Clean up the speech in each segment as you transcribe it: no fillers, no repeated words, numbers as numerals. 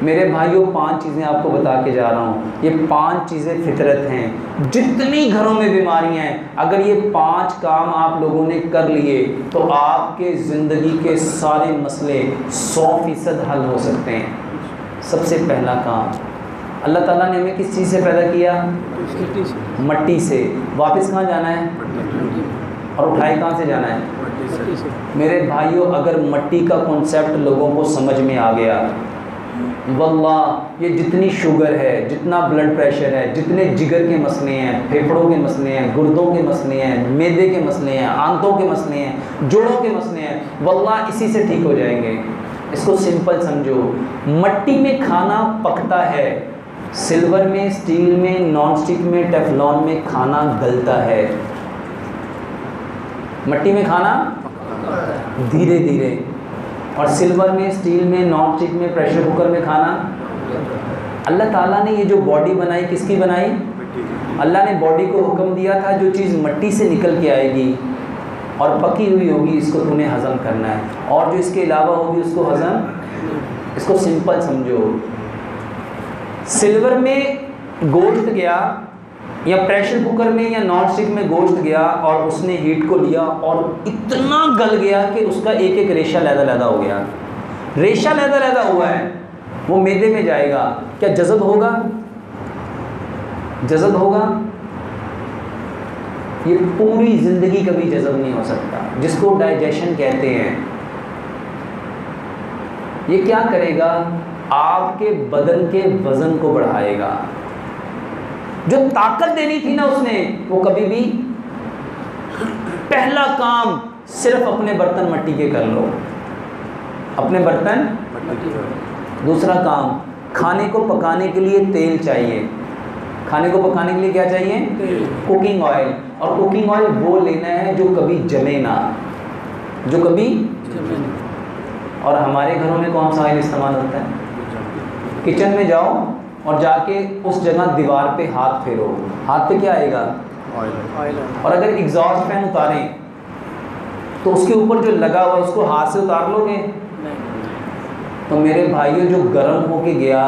मेरे भाइयों 5 चीज़ें आपको बता के जा रहा हूँ, ये 5 चीज़ें फितरत हैं। जितनी घरों में बीमारियाँ हैं, अगर ये 5 काम आप लोगों ने कर लिए तो आपके ज़िंदगी के सारे मसले 100% हल हो सकते हैं। सबसे पहला काम, अल्लाह ताला ने हमें किस चीज़ से पैदा किया? मट्टी से। वापस कहाँ जाना है? और उठाए कहाँ से जाना है? मेरे भाइयों, अगर मट्टी का कॉन्सेप्ट लोगों को समझ में आ गया, वल्लाह ये जितनी शुगर है, जितना ब्लड प्रेशर है, जितने जिगर के मसले हैं, फेफड़ों के मसले हैं, गुर्दों के मसले हैं, मैदे के मसले हैं, आंतों के मसले हैं, जोड़ों के मसले हैं, वल्लाह इसी से ठीक हो जाएंगे। इसको सिंपल समझो, मट्टी में खाना पकता है, सिल्वर में, स्टील में, नॉन स्टिक में, टेफलॉन में खाना गलता है। मट्टी में खाना धीरे धीरे, और सिल्वर में, स्टील में, नॉन स्टिक में, प्रेशर कुकर में खाना। अल्लाह ताला ने ये जो बॉडी बनाई, किसकी बनाई? अल्लाह ने बॉडी को हुक्म दिया था जो चीज़ मट्टी से निकल के आएगी और पकी हुई होगी, इसको तूने हज़म करना है, और जो इसके अलावा होगी उसको हज़म। इसको सिंपल समझो, सिल्वर में गोश्त गया या प्रेशर कुकर में या नॉन स्टिक में गोश्त गया और उसने हीट को लिया और इतना गल गया कि उसका एक एक रेशा लैदा हो गया। रेशा लैदा हुआ है, वो मैदे में जाएगा, क्या जज़ब होगा? जज़ब होगा? ये पूरी ज़िंदगी कभी जज़ब नहीं हो सकता, जिसको डाइजेशन कहते हैं। ये क्या करेगा? आपके बदन के वज़न को बढ़ाएगा। जो ताकत देनी थी ना उसने, वो कभी भी। पहला काम, सिर्फ अपने बर्तन मट्टी के कर लो, अपने बर्तन। दूसरा काम, खाने को पकाने के लिए तेल चाहिए। खाने को पकाने के लिए क्या चाहिए? Cooking oil. और कुकिंग ऑयल वो लेना है जो कभी जमे ना, जो कभी। और हमारे घरों में कौन सा ऑयल इस्तेमाल होता है? किचन में जाओ और जाके उस जगह दीवार पे हाथ फेरो, हाथ पे क्या आएगा? ऑयल। और अगर एग्जॉस्ट फैन उतारें तो उसके ऊपर जो लगा हुआ उसको हाथ से उतार लोगे? तो मेरे भाइयों, जो गर्म होके गया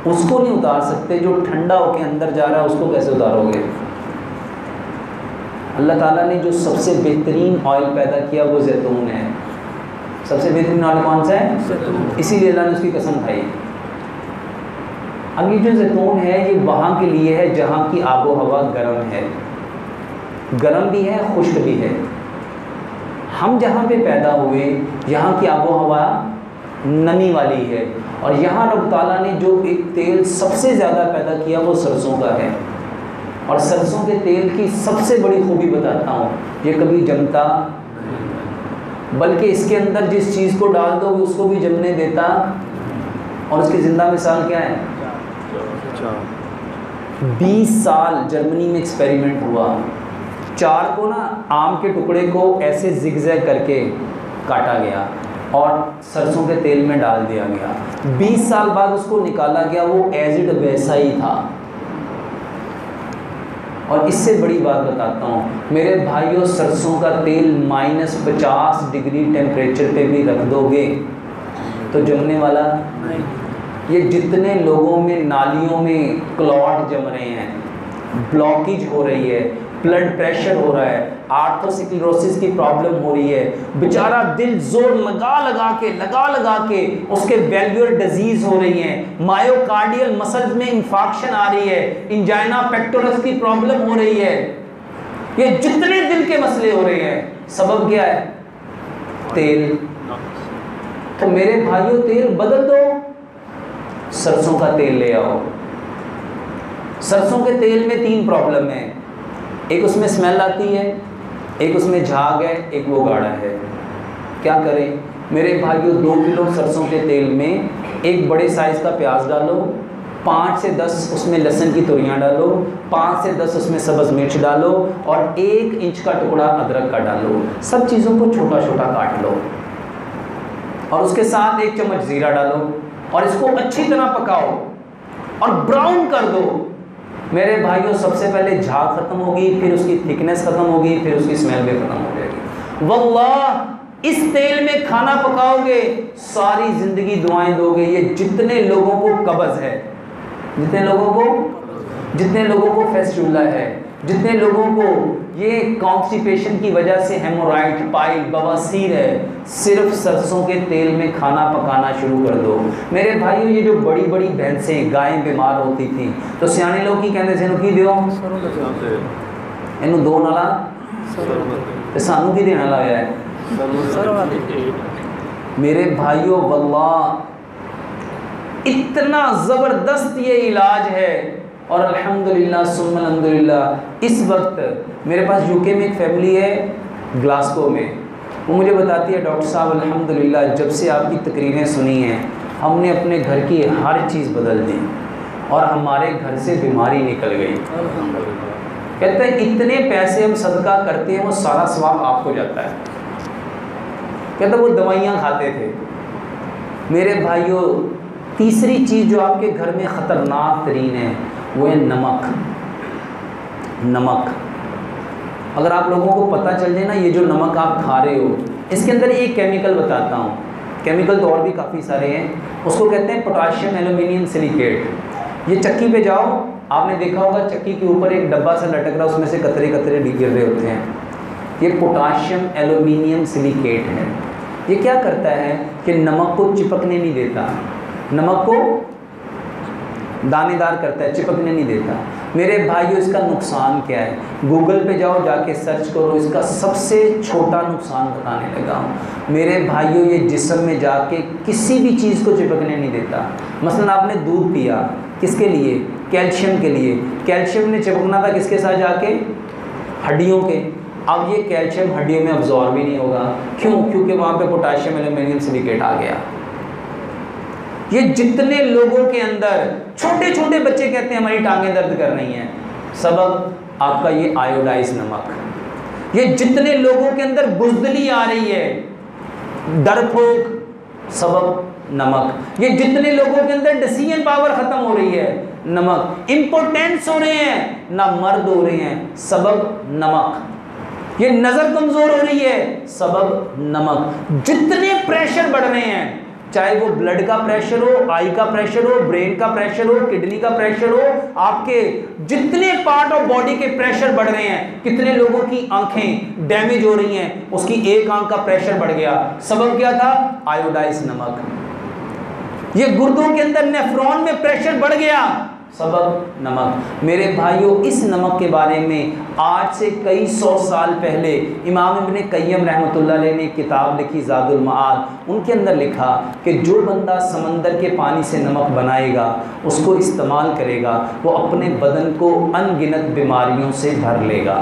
उसको नहीं उतार सकते, जो ठंडा होके अंदर जा रहा है उसको कैसे उतारोगे? अल्लाह ताला ने जो सबसे बेहतरीन ऑयल पैदा किया वो जैतून है। सबसे बेहतरीन ऑयल कौन सा है? इसीलिए अल्लाह ने उसकी कसम खाई। अब ये जो जैतून है ये वहाँ के लिए है जहाँ की आबो हवा गर्म है, गर्म भी है, खुश्क भी है। हम जहाँ पे पैदा हुए यहाँ की आबो हवा नमी वाली है, और यहाँ रब ताला ने जो एक तेल सबसे ज़्यादा पैदा किया वो सरसों का है। और सरसों के तेल की सबसे बड़ी खूबी बताता हूँ, ये कभी जमता, बल्कि इसके अंदर जिस चीज़ को डाल दो उसको भी जमने देता। और उसकी ज़िंदा मिसाल क्या है? 20 साल जर्मनी में एक्सपेरिमेंट हुआ। 4 को ना आम के टुकड़े को ऐसे जिगजैग करके काटा गया और सरसों के तेल में डाल दिया गया। 20 साल बाद उसको निकाला गया, वो एज इट वैसा ही था। और इससे बड़ी बात बताता हूँ मेरे भाइयों, सरसों का तेल -50 डिग्री टेम्परेचर पे भी रख दोगे तो जमने वाला नहीं। ये जितने लोगों में नालियों में क्लॉट जम रहे हैं, ब्लॉकेज हो रही है, ब्लड प्रेशर हो रहा है, आर्थरोस्क्लेरोसिस की प्रॉब्लम हो रही है, बेचारा दिल जोर लगा लगा के उसके वैल्वुलर डिजीज हो रही है, मायोकार्डियल मसल्स में इंफाक्शन आ रही है, इंजाइना पेक्टोरस की प्रॉब्लम हो रही है, ये जितने दिल के मसले हो रहे हैं, सबब क्या है? तेल। तो मेरे भाइयों, तेल बदल दो, सरसों का तेल ले आओ। सरसों के तेल में 3 प्रॉब्लम है, एक उसमें स्मेल आती है, एक उसमें झाग है, एक वो गाढ़ा है। क्या करें मेरे भाइयों? 2 किलो सरसों के तेल में एक बड़े साइज़ का प्याज डालो, 5 से 10 उसमें लहसुन की तुरियां डालो, 5 से 10 उसमें सब्ज़ मिर्च डालो और 1 इंच का टुकड़ा अदरक का डालो। सब चीज़ों को छोटा छोटा काट लो और उसके साथ 1 चम्मच ज़ीरा डालो और इसको अच्छी तरह पकाओ और ब्राउन कर दो। मेरे भाइयों, सबसे पहले झाग खत्म होगी, फिर उसकी थिकनेस खत्म होगी, फिर उसकी स्मेल भी खत्म हो जाएगी। वल्लाह इस तेल में खाना पकाओगे, सारी जिंदगी दुआएं दोगे। ये जितने लोगों को कब्ज है, जितने लोगों को फेस्टुला है, जितने लोगों को ये कॉन्स्टिपेशन की वजह से हेमोराइड, पाइल, बवासीर है, सिर्फ सरसों के तेल में खाना पकाना शुरू कर दो। मेरे भाइयों, ये जो बड़ी बड़ी भैंसें, गायें बीमार होती थी तो सियाने लोग की कहते थे की दियो इनू दो नाला ते सानू की देना लगा है। मेरे भाइयों, वल्लाह इतना ज़बरदस्त ये इलाज है। और अल्हम्दुलिल्लाह सुम्मा अल्हम्दुलिल्लाह, इस वक्त मेरे पास यूके में एक फैमिली है ग्लासगो में, वो मुझे बताती है डॉक्टर साहब अल्हम्दुलिल्लाह जब से आपकी तकरीरें सुनी हैं हमने अपने घर की हर चीज़ बदल दी और हमारे घर से बीमारी निकल गई। कहते हैं इतने पैसे हम सदका करते हैं वो सारा सवाब आपको जाता है। कहते वो दवाइयाँ खाते थे। मेरे भाइयों, तीसरी चीज़ जो आपके घर में ख़तरनाक तरीन है वो है नमक। अगर आप लोगों को पता चल जाए ना ये जो नमक आप खा रहे हो, इसके अंदर एक केमिकल बताता हूँ, केमिकल तो और भी काफ़ी सारे हैं, उसको कहते हैं पोटाशियम एल्यूमिनियम सिलिकेट। ये चक्की पे जाओ, आपने देखा होगा चक्की के ऊपर एक डब्बा सा लटक रहा है, उसमें से कतरे कतरे गिर रहे होते हैं। ये पोटाशियम एल्यूमिनियम सिलिकेट है। ये क्या करता है कि नमक को चिपकने नहीं देता, नमक को दानेदार करता है, चिपकने नहीं देता। मेरे भाइयों, इसका नुकसान क्या है? गूगल पे जाओ, जाके सर्च करो, इसका सबसे छोटा नुकसान बताने लगा हूँ। मेरे भाइयों, ये जिस्म में जाके किसी भी चीज़ को चिपकने नहीं देता। मसलन आपने दूध पिया, किसके लिए? कैल्शियम के लिए। कैल्शियम ने चिपकना था किसके साथ जाके? हड्डियों के। अब ये कैल्शियम हड्डियों में अब्जॉर्ब भी नहीं होगा। क्यों? क्योंकि वहाँ पे पोटाशियम एल्यूमिनियम सिलिकेट आ गया। ये जितने लोगों के अंदर, छोटे छोटे बच्चे कहते हैं हमारी टांगें दर्द कर रही हैं, सबब आपका ये आयोडाइज नमक। ये जितने लोगों के अंदर बुज़दिली आ रही है, डरपोक, सबब नमक। ये जितने लोगों के अंदर डिसीजन पावर ख़त्म हो रही है, नमक। इम्पोर्टेंस हो रहे हैं, ना मर्द हो रहे हैं, सबब नमक। ये नज़र कमज़ोर हो रही है, सबब नमक। जितने प्रेशर बढ़ रहे हैं, चाहे वो ब्लड का प्रेशर हो, आई का प्रेशर हो, ब्रेन का प्रेशर हो, किडनी का प्रेशर हो, आपके जितने पार्ट ऑफ बॉडी के प्रेशर बढ़ रहे हैं। कितने लोगों की आंखें डैमेज हो रही हैं, उसकी एक आंख का प्रेशर बढ़ गया, सबब क्या था? आयोडाइज नमक। ये गुर्दों के अंदर नेफ्रॉन में प्रेशर बढ़ गया, सबब नमक। मेरे भाइयों, इस नमक के बारे में आज से कई सौ साल पहले इमाम इब्न क़य्यम रहमतुल्लाह अलैह ने किताब लिखी ज़ादुल मआद। उनके अंदर लिखा कि जो बंदा समंदर के पानी से नमक बनाएगा, उसको इस्तेमाल करेगा, वो अपने बदन को अनगिनत बीमारियों से भर लेगा।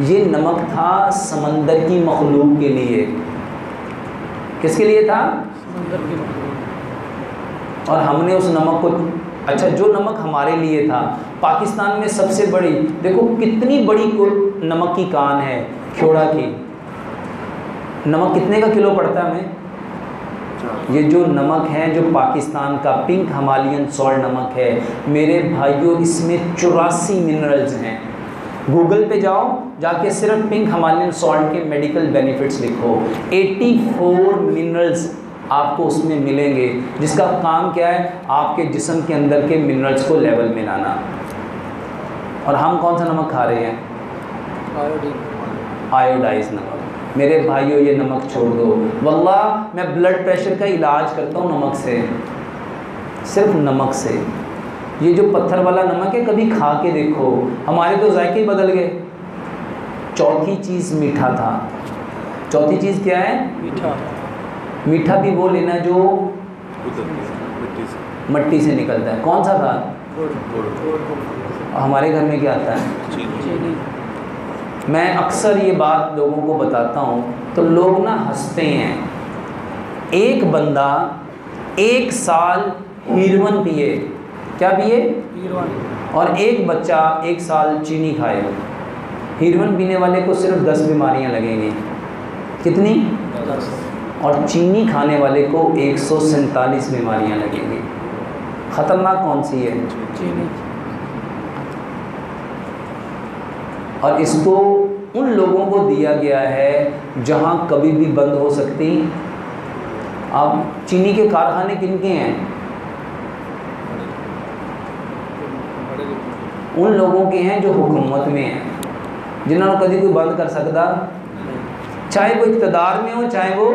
ये नमक था समंदर की मखलूक के लिए। किसके लिए था? समंदर की मखलूक। और हमने उस नमक को, अच्छा जो नमक हमारे लिए था, पाकिस्तान में सबसे बड़ी, देखो कितनी बड़ी नमक की कान है ख्योड़ा की। नमक कितने का किलो पड़ता है हमें? ये जो नमक है, जो पाकिस्तान का पिंक हिमालयन सॉल्ट नमक है, मेरे भाइयों इसमें 84 मिनरल्स हैं। गूगल पे जाओ, जाके सिर्फ पिंक हिमालयन सॉल्ट के मेडिकल बेनिफिट्स लिखो, 84 मिनरल्स आपको उसमें मिलेंगे, जिसका काम क्या है? आपके जिस्म के अंदर के मिनरल्स को लेवल में लाना। और हम कौन सा नमक खा रहे हैं? आयोडाइज नमक। मेरे भाइयों, ये नमक छोड़ दो। वल्लाह मैं ब्लड प्रेशर का इलाज करता हूँ नमक से, सिर्फ नमक से। ये जो पत्थर वाला नमक है, कभी खा के देखो, हमारे तो जायके ही बदल गए। चौथी चीज़ मीठा था। चौथी चीज़ क्या है? मीठा। मीठा भी वो लेना जो मिट्टी से निकलता है। कौन सा था? हमारे घर में क्या आता है? चीनी। मैं अक्सर ये बात लोगों को बताता हूँ तो लोग ना हंसते हैं। एक बंदा 1 साल हीरोइन पिए, क्या पिए? हीरोइन। और एक बच्चा 1 साल चीनी खाए, हीरोइन पीने वाले को सिर्फ 10 बीमारियाँ लगेंगी। कितनी? 10। और चीनी खाने वाले को 147 बीमारियां लगेंगी। ख़तरनाक कौन सी है? चीनी। और इसको उन लोगों को दिया गया है जहां कभी भी बंद हो सकती। अब चीनी के कारखाने किनके हैं? उन लोगों के हैं जो हुकूमत में हैं, जिन्होंने कभी कोई बंद कर सकता, चाहे वो इक़्तिदार में हो चाहे वो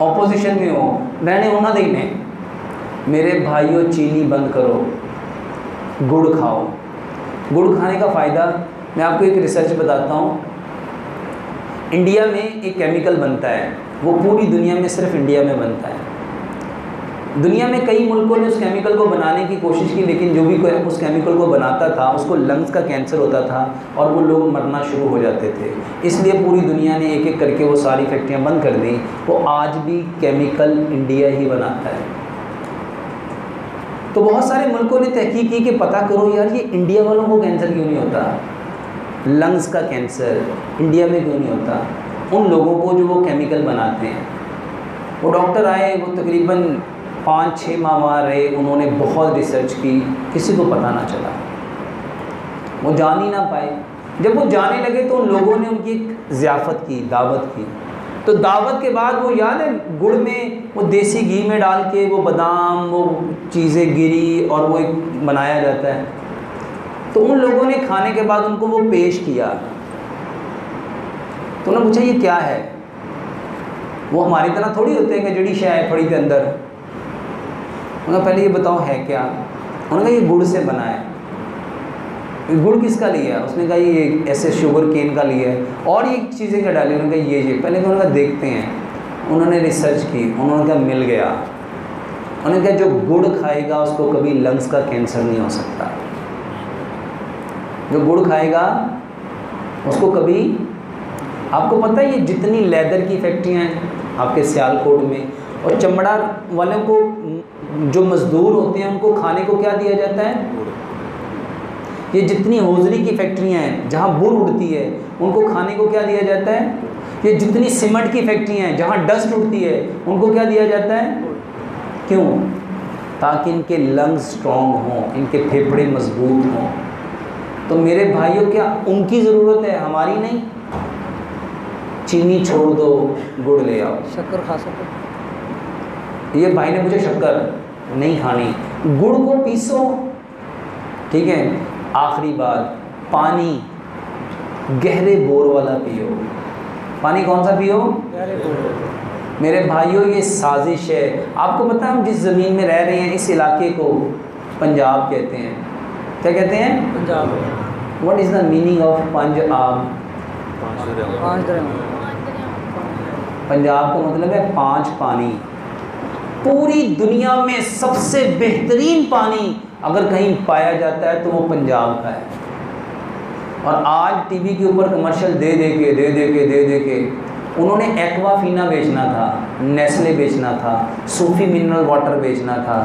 ऑपोजिशन में हो, रहने उन्होंने ही ने। मेरे भाइयों, चीनी बंद करो, गुड़ खाओ। गुड़ खाने का फ़ायदा मैं आपको एक रिसर्च बताता हूँ। इंडिया में एक केमिकल बनता है, वो पूरी दुनिया में सिर्फ इंडिया में बनता है। दुनिया में कई मुल्कों ने उस केमिकल को बनाने की कोशिश की, लेकिन जो भी कोई उस केमिकल को बनाता था उसको लंग्स का कैंसर होता था और वो लोग मरना शुरू हो जाते थे। इसलिए पूरी दुनिया ने एक एक करके वो सारी फैक्ट्रियाँ बंद कर दी। वो आज भी केमिकल इंडिया ही बनाता है। तो बहुत सारे मुल्कों ने तहकीक की कि पता करो यार, ये इंडिया वालों को कैंसर क्यों नहीं होता, लंग्स का कैंसर इंडिया में क्यों नहीं होता। उन लोगों को जो वो केमिकल बनाते हैं, वो डॉक्टर आए, वो तकरीबन 5-6 माह वहाँ रहे, उन्होंने बहुत रिसर्च की, किसी को पता ना चला, वो जान ही ना पाए। जब वो जाने लगे तो उन लोगों ने उनकी एक ज़ियाफ़त की, दावत की। तो दावत के बाद वो याद है, गुड़ में वो देसी घी में डाल के वो बादाम, वो चीज़ें गिरी और वो एक बनाया जाता है। तो उन लोगों ने खाने के बाद उनको वो पेश किया, तो उन्होंने पूछा ये क्या है। वो हमारी तरह थोड़ी होते हैं कि जड़ी शय है फड़ी के अंदर। उन्होंने पहले ये बताओ है क्या। उन्होंने कहा ये गुड़ से बना है। गुड़ किसका लिया? उसने कहा ये ऐसे शुगर केन का लिया है। और ये चीज़ें क्या डाली? उन्होंने कहा ये पहले उन्होंने कहा देखते हैं। उन्होंने रिसर्च की, उन्होंने कहा मिल गया। उन्होंने कहा जो गुड़ खाएगा उसको कभी लंग्स का कैंसर नहीं हो सकता। जो गुड़ खाएगा उसको कभी, आपको पता है ये जितनी लेदर की फैक्ट्रियाँ हैं आपके सियालकोट में, और चमड़ा वालों को जो मज़दूर होते हैं उनको खाने को क्या दिया जाता है? ये जितनी हौजरी की फैक्ट्रियाँ हैं जहाँ बुर उड़ती है उनको खाने को क्या दिया जाता है? ये जितनी सीमेंट की फैक्ट्रियाँ हैं जहाँ डस्ट उड़ती है उनको क्या दिया जाता है? क्यों? ताकि इनके लंग्स स्ट्रॉन्ग हों, इनके फेफड़े मजबूत हों। तो मेरे भाइयों, क्या उनकी ज़रूरत है, हमारी नहीं? चीनी छोड़ दो, गुड़ ले आओ। शक्कर खा सको। ये भाई ने मुझे शक्कर नहीं खानी, गुड़ को पीसो, ठीक है। आखिरी बात, पानी गहरे बोर वाला पियो। पानी कौन सा पियो? गहरे बोर। मेरे भाइयों, ये साजिश है। आपको पता है हम जिस ज़मीन में रह रहे हैं इस इलाके को पंजाब कहते हैं। क्या कहते हैं? Punjab. What is the meaning of Punjab? Punjab का मतलब है 5 पानी। पूरी दुनिया में सबसे बेहतरीन पानी अगर कहीं पाया जाता है तो वो पंजाब का है। और आज टीवी के ऊपर कमर्शियल दे दे के उन्होंने एक्वाफीना बेचना था, नेस्ले बेचना था, सूफी मिनरल वाटर बेचना था,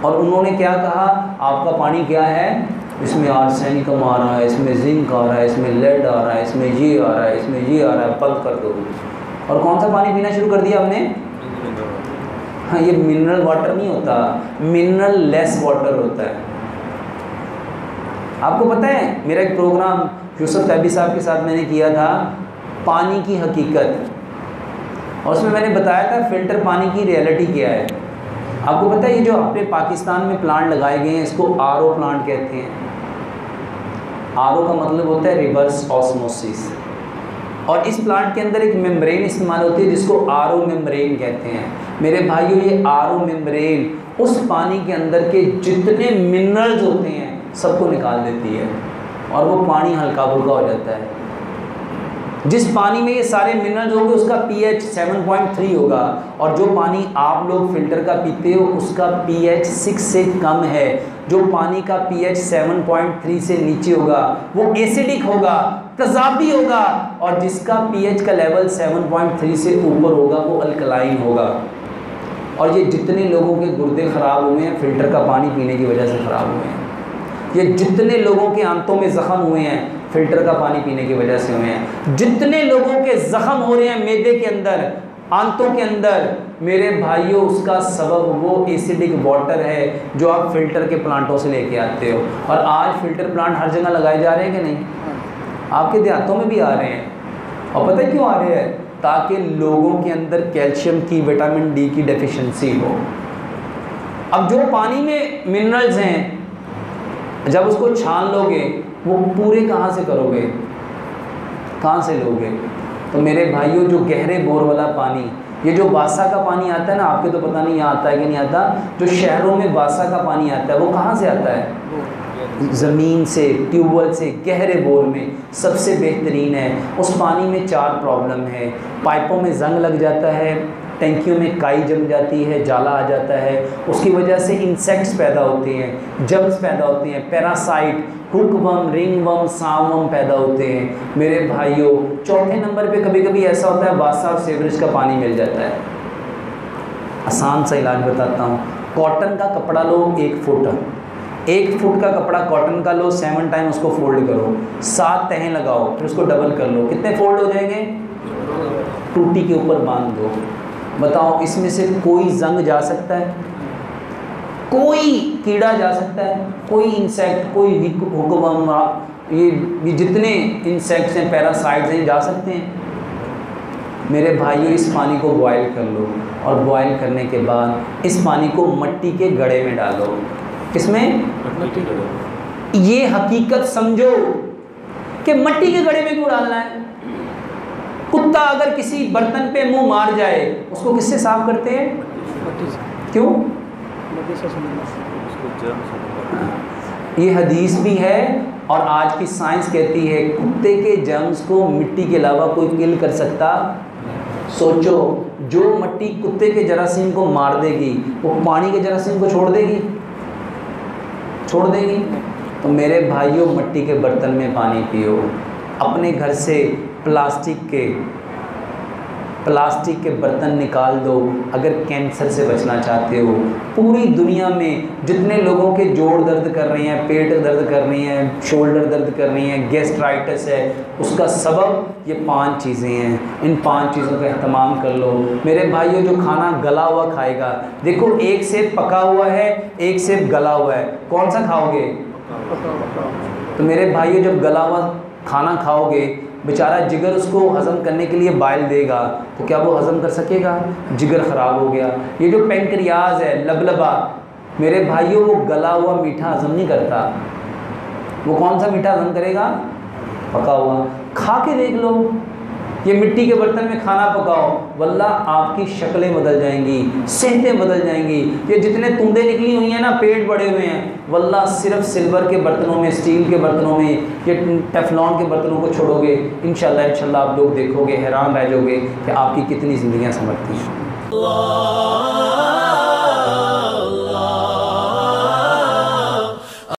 और उन्होंने क्या कहा, आपका पानी क्या है, इसमें आर्सेनिकम आ रहा है, इसमें जिंक आ रहा है, इसमें लेड आ रहा है, इसमें ये आ रहा है, इसमें ये आ रहा है, बंद कर दो। और कौन सा पानी पीना शुरू कर दिया हमने? हाँ, ये मिनरल वाटर नहीं होता, मिनरल लेस वाटर होता है। आपको पता है मेरा एक प्रोग्राम यूसुफ तैयबी साहब के साथ मैंने किया था, पानी की हकीकत, और उसमें मैंने बताया था फ़िल्टर पानी की रियलिटी क्या है। आपको पता है ये जो अपने पाकिस्तान में प्लांट लगाए गए हैं इसको आरओ प्लांट कहते हैं। आरओ का मतलब होता है रिवर्स ऑस्मोसिस, और इस प्लांट के अंदर एक मेम्ब्रेन इस्तेमाल होती है जिसको आरओ मेम्ब्रेन कहते हैं। मेरे भाइयों, ये आरओ मेम्ब्रेन उस पानी के अंदर के जितने मिनरल्स होते हैं सबको निकाल देती है, और वो पानी हल्का फुल्का हो जाता है। जिस पानी में ये सारे मिनरल्स होंगे उसका पीएच 7.3 होगा, और जो पानी आप लोग फ़िल्टर का पीते हो उसका पीएच 6 से कम है। जो पानी का पीएच 7.3 से नीचे होगा वो एसिडिक होगा, तेज़ाबी होगा, और जिसका पीएच का लेवल 7.3 से ऊपर होगा वो अल्कलाइन होगा। और ये जितने लोगों के गुर्दे ख़राब हुए हैं फ़िल्टर का पानी पीने की वजह से ख़राब हुए हैं। ये जितने लोगों के आंतों में ज़ख़म हुए हैं फ़िल्टर का पानी पीने की वजह से हुए हैं। जितने लोगों के ज़ख़म हो रहे हैं मैदे के अंदर, आंतों के अंदर, मेरे भाइयों उसका सबब वो एसिडिक वाटर है जो आप फ़िल्टर के प्लांटों से लेके आते हो। और आज फ़िल्टर प्लांट हर जगह लगाए जा रहे हैं कि नहीं? आपके देहातों में भी आ रहे हैं। और पता है क्यों आ रहे हैं? ताकि लोगों के अंदर कैल्शियम की, विटामिन डी की डेफिशिएंसी हो। अब जो पानी में मिनरल्स हैं, जब उसको छान लोगे वो पूरे कहाँ से करोगे, कहाँ से लोगे? तो मेरे भाइयों, जो गहरे बोर वाला पानी, ये जो बासा का पानी आता है ना, आपके तो पता नहीं यहाँ आता है कि नहीं आता, जो शहरों में बासा का पानी आता है वो कहाँ से आता है? ज़मीन से, ट्यूबवेल से, गहरे बोर में। सबसे बेहतरीन है। उस पानी में 4 प्रॉब्लम है। पाइपों में जंग लग जाता है, टैंकियों में काई जम जाती है, जाला आ जाता है, उसकी वजह से इंसेक्ट्स पैदा होते हैं, जर्म्स पैदा होते हैं, पैरासाइट, हुकवर्म, रिंगवर्म, सांववर्म पैदा होते हैं। मेरे भाइयों, चौथे नंबर पे कभी कभी ऐसा होता है बासा और सीवरेज का पानी मिल जाता है। आसान सा इलाज बताता हूँ। कॉटन का कपड़ा लो 1 फुट का कपड़ा कॉटन का लो, 7 टाइम उसको फोल्ड करो, 7 तहें लगाओ, फिर उसको डबल कर लो। कितने फोल्ड हो जाएंगे? टूटी के ऊपर बांध दो। बताओ, इसमें से कोई जंग जा सकता है? कोई कीड़ा जा सकता है? कोई इंसेक्ट, कोई हुकवर्म, ये जितने इंसेक्ट्स हैं, पैरासाइट्स हैं, जा सकते हैं? मेरे भाइयों, इस पानी को बॉयल कर लो, और बॉयल करने के बाद इस पानी को मिट्टी के गड्ढे में डालो। किसमें? ये हकीकत समझो कि मिट्टी के गड्ढे में क्यों डालना है। कुत्ता अगर किसी बर्तन पे मुंह मार जाए, उसको किससे साफ करते हैं? क्यों? ये हदीस भी है, और आज की साइंस कहती है कुत्ते के जर्म्स को मिट्टी के अलावा कोई किल कर सकता। सोचो, जो मिट्टी कुत्ते के जरासीम को मार देगी, वो पानी के जरासीम को छोड़ देगी? छोड़ देगी? तो मेरे भाइयों, मिट्टी के बर्तन में पानी पियो। अपने घर से प्लास्टिक के बर्तन निकाल दो अगर कैंसर से बचना चाहते हो। पूरी दुनिया में जितने लोगों के जोड़ दर्द कर रही हैं, पेट दर्द कर रही हैं, शोल्डर दर्द कर रही हैं, गैस्ट्राइटिस है, उसका सबब ये 5 चीज़ें हैं। इन 5 चीज़ों का एहतमाम कर लो। मेरे भाइयों, जो खाना गला हुआ खाएगा, देखो एक सेब पका हुआ है, एक सेब गला हुआ है, कौन सा खाओगे? तो मेरे भाइयों, जब गला हुआ खाना खाओगे, बेचारा जिगर उसको हज़म करने के लिए बाइल देगा, तो क्या वो हज़म कर सकेगा? जिगर ख़राब हो गया। ये जो पेंक्रियाज है, लबलबा, मेरे भाइयों, वो गला हुआ मीठा हज़म नहीं करता। वो कौन सा मीठा हज़म करेगा? पका हुआ। खा के देख लो, ये मिट्टी के बर्तन में खाना पकाओ, वल्लाह आपकी शक्लें बदल जाएंगी, सेहतें बदल जाएंगी। ये जितने तुंदे निकली हुई हैं ना, पेट बड़े हुए हैं, वल्लाह सिर्फ सिल्वर के बर्तनों में, स्टील के बर्तनों में, ये टेफलॉन के बर्तनों को छोड़ोगे, इंशाल्लाह आप लोग देखोगे, हैरान रह जाओगे कि आपकी कितनी ज़िंदगियाँ संवरती हैं।